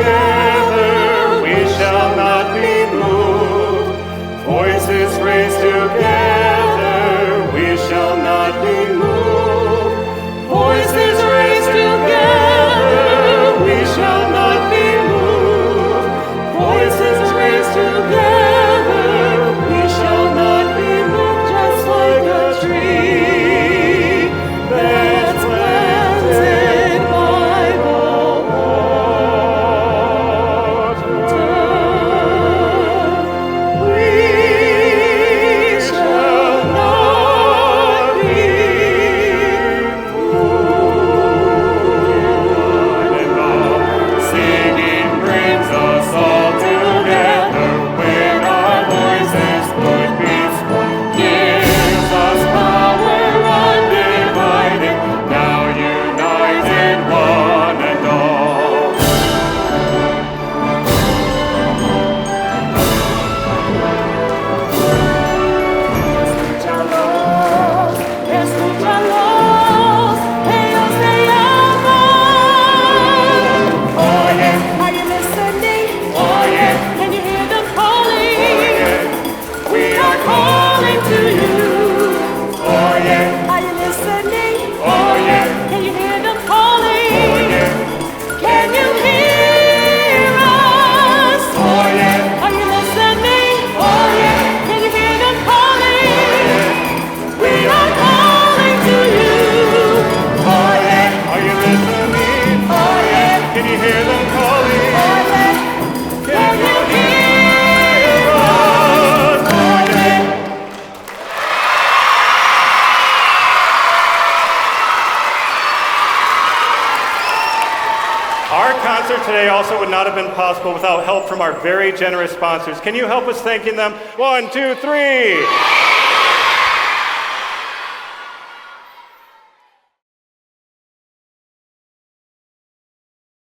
together, we shall not be moved. Voices raised together, we shall not be moved. Voices raised together, we shall not be moved. Voices raised together, we shall not be moved. Just like a tree that's planted by the water, we shall not be moved. And all singing brings us all together when our voices would be strong. Gives us power undivided, now united one and all. Escúchalos, ellos te llaman. Oye, are you listening? Oye, can you hear them calling? Oye, we are calling to you. Oye, are you listening? Oye, can you hear them calling? Oye, can you hear us? Oye, are you listening? Oye, can you hear them calling? We are calling to you. Oye, are you listening? Oye, can you hear them calling? Oye, can you hear us? Oye. Our concert today also would not have been possible without help from our very generous sponsors. Can you help us thanking them? 1, 2, 3.